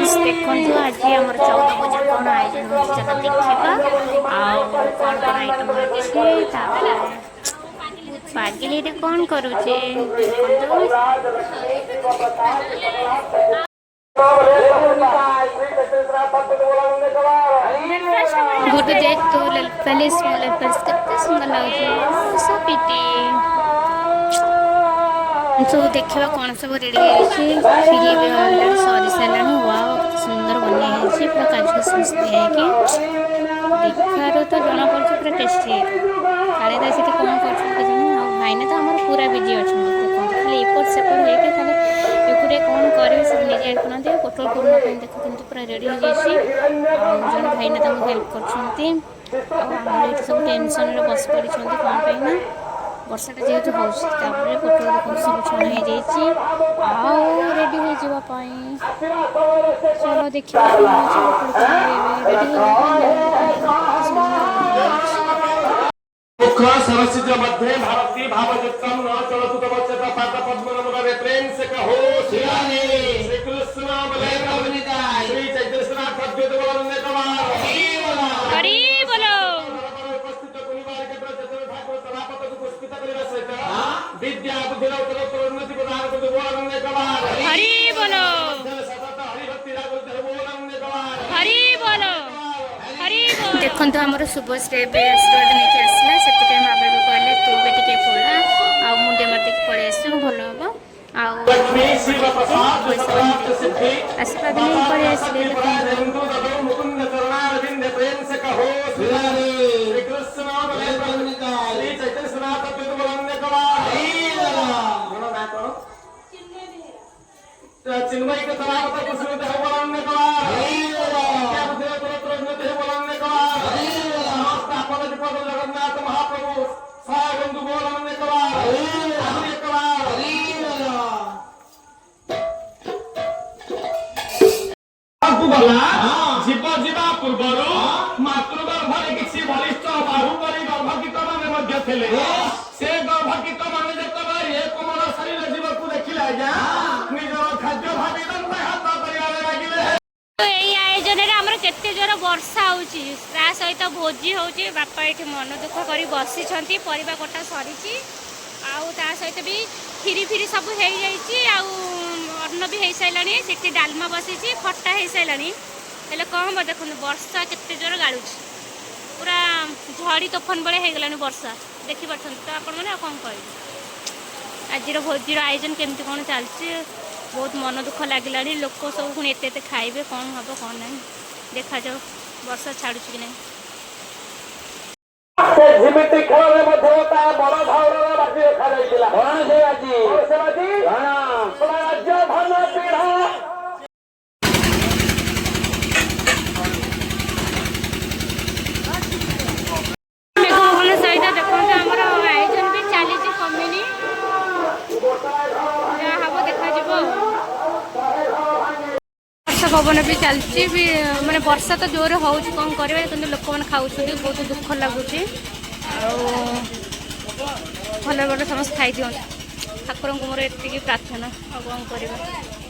friends देखो आज आम 14 बजे कौन आयोजन होता देखा कौन आइटम पागिल ये कौन करुचे गोटे देख तो पैलेस कितने सुंदर लगे सो पिटी सब देखा कौन सब रेडी खीरी भी ऑलरेडी सरी सारा वाव सुंदर बनी पूरा काजू किशमिश दिखाई देखार तो जना पड़े पूरा टेस्टी काले दाई से कौन कर भाईना तो आम पूरा बिजी अच्छा देखते खाली एपट सेपट होके खाली एकुटे कौन करेंगे सब निजे आना पोटल पूर्ण देख पूरा रेडी हो जाए जन भाईना हेल्प कर सब टेनसन बस पड़ी कौन पाई वर्षाटा जेहतु होपर पोटल देखो सब छुणा हो रेडी हो जावाई चलो देखिए सरस्वती मध्य भारती भावयुक्तम न चलतु तव चेता पाद पद्म नमः प्रेम से कहो श्री कृष्ण बलय कवनिताय श्री चैतन्यनाथ अद्वैत बोलने कमाल हरि बोलो उपस्थित कुनिवार के प्रचेतन ठाकुर सभापति को पुरस्कृत करिवा सहित विद्या बुद्धि उत्तर उन्नति प्रदान करते बोलने कमाल हरि बोलो सतत हरि भक्ति राग बोलने कमाल हरि बोलो देखो आमर शुभश्री आशीर्वाद नहीं आसला से बाबा भी कहले तू भी टे पड़ा आ मुंडे मार देख पड़े आस भल हम आशीर्वाद नहीं पड़े आसले चिन्मयी के जगन्नाथ महाप्रभु साबंधु बोलने जीव जीवा पूर्वर मातृगर्भरे किसी वरिष्ठ बाहुबली गर्भकित मान से गर्भकित मान जो कोमल शरीर जीव को देखिले आज्ञा निज खाद्य भावी हाथ लगे आयोजन केते जोर वर्षा होता सहित भोजी होची बापा ये मन दुख कर बसी परिवा कटा सरी सहित भी खीरी फिरी सब हो अन्न भी हो सारा से डालमा बसी खट्टा हो सारा हेल्ले कौन हम देखो वर्षा केते जोर गाड़ू पूरा झड़ी तोफान बेले हो गलानी वर्षा देखिए तो आपण मैंने कौन कह आज भोजी आयोजन केमती कौन चलती बहुत मन दुख लगे लोक सब पुणी एत खाइबे कौन हम कौन ना देखा जाओ वर्षा छाड़ू कि नहीं झिमिटी खेल में बड़ धौर बाजी रखा राज्य धन पीढ़ सहित देखो आमर आयोजन भी चली कमिनी जहाँ हम देखा पवन भी चलती भी माने वर्षा तो जोर हो कौन करें कि लोक मैंने खाऊ बहुत दुख लगुच भल भल समस्त खाई दिखाँ ठाकुर मोर एति प्रार्थना कौन कर